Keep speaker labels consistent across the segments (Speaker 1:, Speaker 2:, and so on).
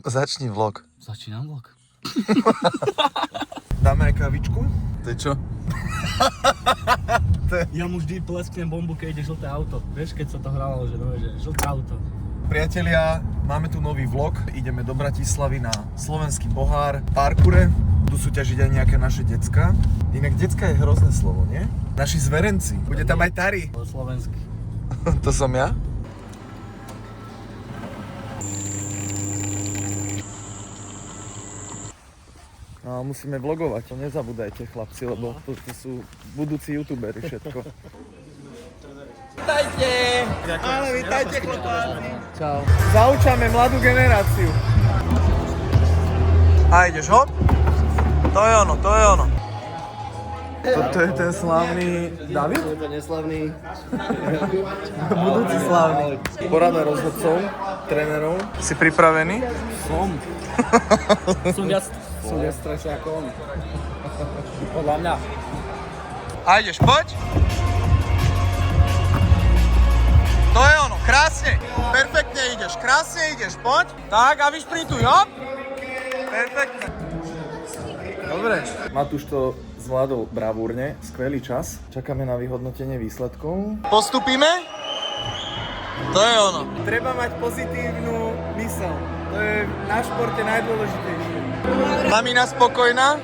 Speaker 1: Začni vlog.
Speaker 2: Začínam vlog.
Speaker 1: Dáme aj kavičku? To je čo?
Speaker 2: Ja mu vždy plesknem bombu, keď ide žlté auto. Vieš, keď sa to hralo, že žlté auto.
Speaker 1: Priatelia, máme tu nový vlog. Ideme do Bratislavy na slovenský pohár parkoure. Budú súťažiť aj nejaké naše decka. Inak decka je hrozné slovo, nie? Naši zverenci. Bude tam aj Tari.
Speaker 2: Slovenský.
Speaker 1: To som ja? No, musíme vlogovať, to nezabúdajte chlapci, lebo to sú budúci youtuberi všetko. Vítajte! Ale vítajte chlapáci!
Speaker 2: Čau.
Speaker 1: Zaučame mladú generáciu. A ideš, hop? To je ono, to je ono. Toto je ten slávny David?
Speaker 2: Je to neslavný.
Speaker 1: Budúci slávny. Porada rozhodcov, trénerov. Si pripravený?
Speaker 2: Som viac stresný ako on. Podľa mňa.
Speaker 1: A ideš, poď. To je ono, krásne. Perfektne ideš, poď. Tak a vyšprintuj, hop. Perfektne. Dobre. Matúš to zvládol bravúrne, skvelý čas. Čakáme na vyhodnotenie výsledkov. Postupíme? To je ono. Treba mať pozitívnu myseľ. To je na športe najdôležitejšie. Mamina spokojná?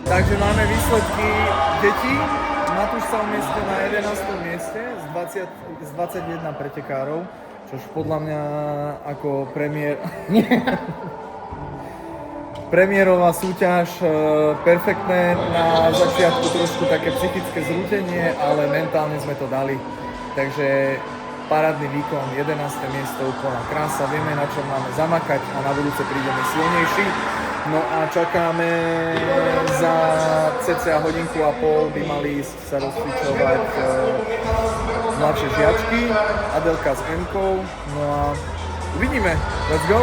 Speaker 1: Takže máme výsledky detí. Matúš sa umiestnil na 11. mieste z 21 pretekárov, čož podľa mňa ako premiérová súťaž perfektné. Na začiatku trošku také psychické zrútenie, ale mentálne sme to dali. Takže parádny výkon, 11. miesto, úplná krása, vieme na čom máme zamakať a na budúce prídeme silnejší. No a čakáme za cca hodinku a pol by mali sa rozcvičovať mladšie žiačky, Adelka s Emkou, no a uvidíme, let's go!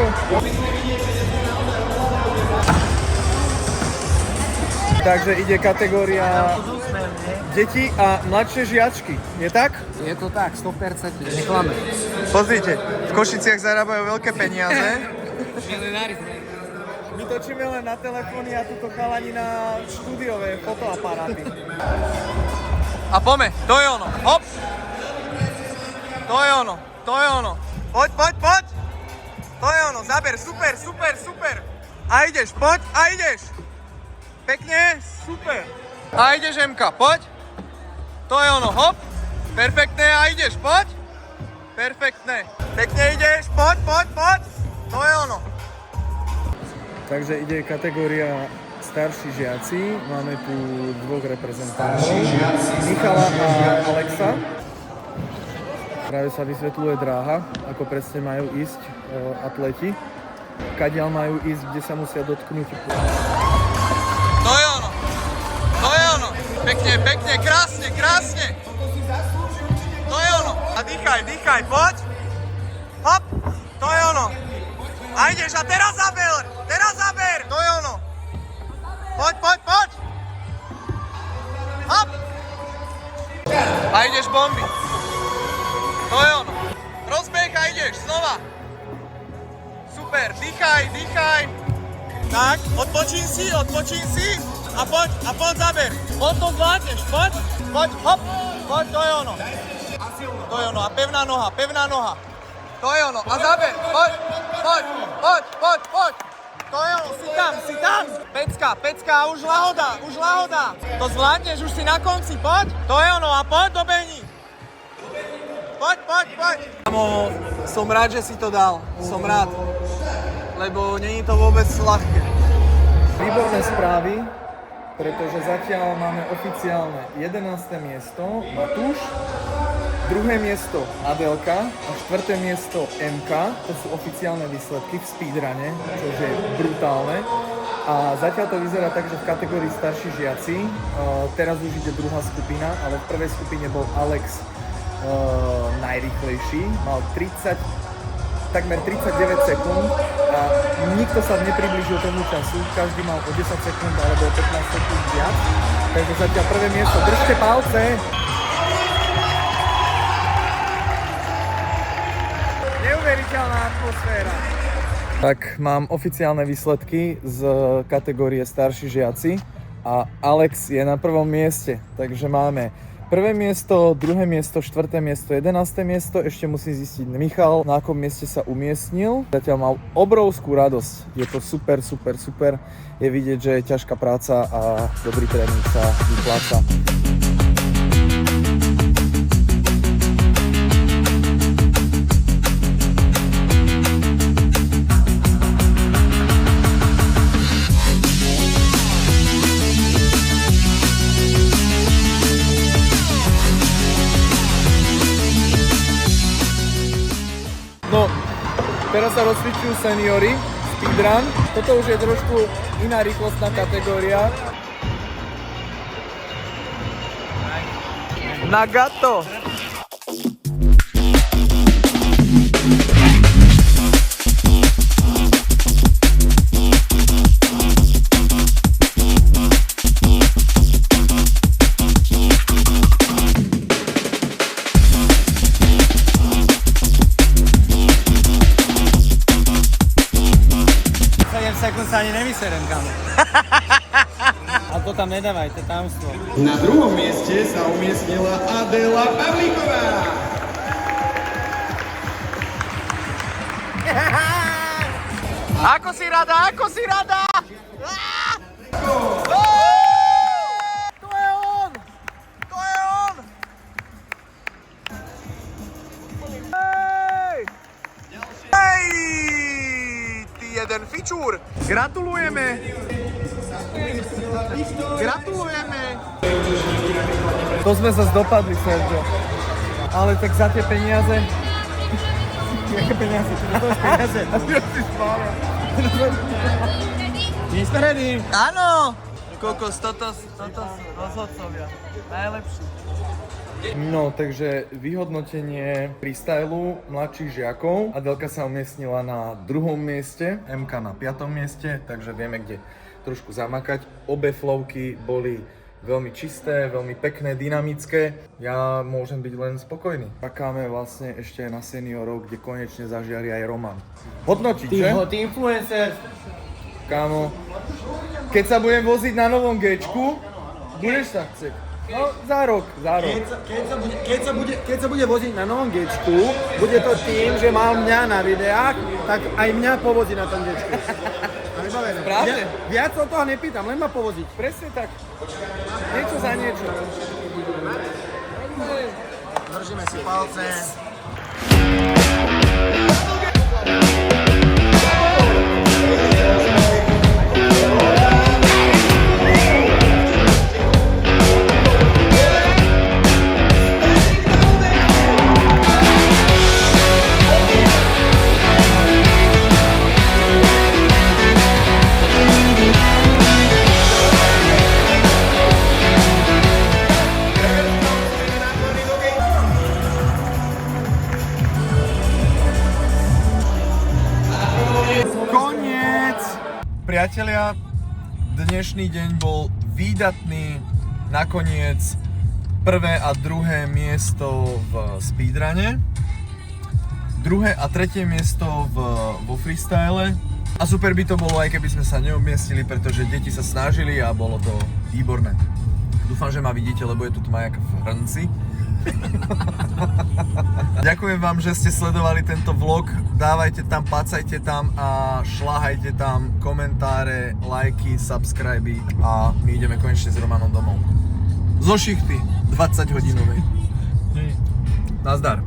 Speaker 1: Takže ide kategória deti a mladšie žiačky, je tak?
Speaker 2: Je to tak, 100%, neklame.
Speaker 1: Pozrite, v Košiciach zarábajú veľké peniaze. My točíme len na telefóny a tuto chalani na štúdiové fotoaparáty. A pome, to je ono, hop! To je ono. Poď! To je ono, zaber, super. A ideš, poď, a ideš. Pekne, super. A ideš, Emka, poď. To je ono, hop. Perfektne, a ideš, poď. Perfektne. Pekne ideš, poď. To je ono. Takže ide kategória starší žiaci. Máme tu dvoch reprezentantov. Michala a Alexa. Práve sa vysvetľuje dráha, ako presne majú ísť atleti. Kadiaľ majú ísť, kde sa musia dotknúť. To je ono. Pekne, krásne. To je ono. A dýchaj, poď. Hop, to je ono. A ideš, a teraz zaber, to je ono. Poď. Hop. A ideš bomby. To je ono. Rozbeh a ideš, znova. Super, dýchaj. Tak, odpočín si. A poď zaber. Poď to zvládneš, poď, hop. Poď, to je ono. A pevná noha. To je ono, a zaber, poď. To je ono, si tam. Pecka, už lahoda. To zvládneš, už si na konci, poď. To je ono, a poď, dobehni. Poď. Kámo, som rád, že si to dal, som rád. Lebo nie je to vôbec ľahké. Výborné správy, pretože zatiaľ máme oficiálne 11. miesto Matúš, 2. miesto Adelka a 4. miesto MK. To sú oficiálne výsledky v speedrune, čo je brutálne. A zatiaľ to vyzerá tak, že v kategórii starší žiaci, teraz už ide druhá skupina, ale v prvej skupine bol Alex najrýchlejší, mal takmer 39 sekúnd a nikto sa nepriblížil tomu času, každý mal o 10 sekúnd alebo o 15 sekúnd viac, takže zatiaľ prvé miesto, držte palce! neuveriteľná atmosféra. Tak mám oficiálne výsledky z kategórie starší žiaci a Alex je na prvom mieste, takže máme prvé miesto, druhé miesto, štvrté miesto, 11. miesto. Ešte musí zistiť Michal, na akom mieste sa umiestnil. Zatiaľ mal obrovskú radosť. Je to super. Je vidieť, že je ťažká práca a dobrý tréning sa vypláca. No, teraz sa rozcvičujú seniory, speedrun. Toto už je trošku iná rýchlostná kategória. Nagato!
Speaker 3: Sekund sa ani nevyserem, kamo. A to tam nedávaj, to je tajomstvo.
Speaker 4: Na druhom mieste sa umiestnila Adela Pavlíková.
Speaker 1: Ako si rada? To je on! Hej! Ty jeden fičúr! Gratulujeme! To sme sa dopadli, Sergio. Ale tak za tie peniaze...
Speaker 3: Jaké peniaze? Ty dostávaš peniaze? My sme ready.
Speaker 1: Áno! Kokos, toto rozhodcovia. Najlepší. No, takže vyhodnotenie freestylu mladších žiakov. Adelka sa umiestnila na druhom mieste, MK na 5. mieste, takže vieme, kde trošku zamakať. Obe flowky boli veľmi čisté, veľmi pekné, dynamické. Ja môžem byť len spokojný. Čakáme vlastne ešte na seniorov, kde konečne zažiari aj Roman. Hodnotiť, že?
Speaker 3: Ty influencer.
Speaker 1: Kámo, keď sa budem voziť na novom Gčku, budeš sa chcieť. No, za rok.
Speaker 3: Keď sa bude voziť na novom Gčku, bude to tým, že mal mňa na videách, tak aj mňa povozí na tom Gčku.
Speaker 1: Správne.
Speaker 3: Viac o toho nepýtam, len ma povoziť.
Speaker 1: Presne tak. Niečo za niečo.
Speaker 3: Držíme si palce.
Speaker 1: Priatelia, dnešný deň bol výdatný, nakoniec prvé a druhé miesto v speedrune, druhé a tretie miesto vo freestyle a super by to bolo, aj keby sme sa neumiestnili, pretože deti sa snažili a bolo to výborné. Dúfam, že ma vidíte, lebo je tu tma jak v hrnci. Ďakujem vám, že ste sledovali tento vlog. Dávajte tam, pacajte tam a šľahajte tam komentáre, lajky, subscriby a my ideme konečne s Romanom domov. Zo šichty 20 hodinovej. Nazdar.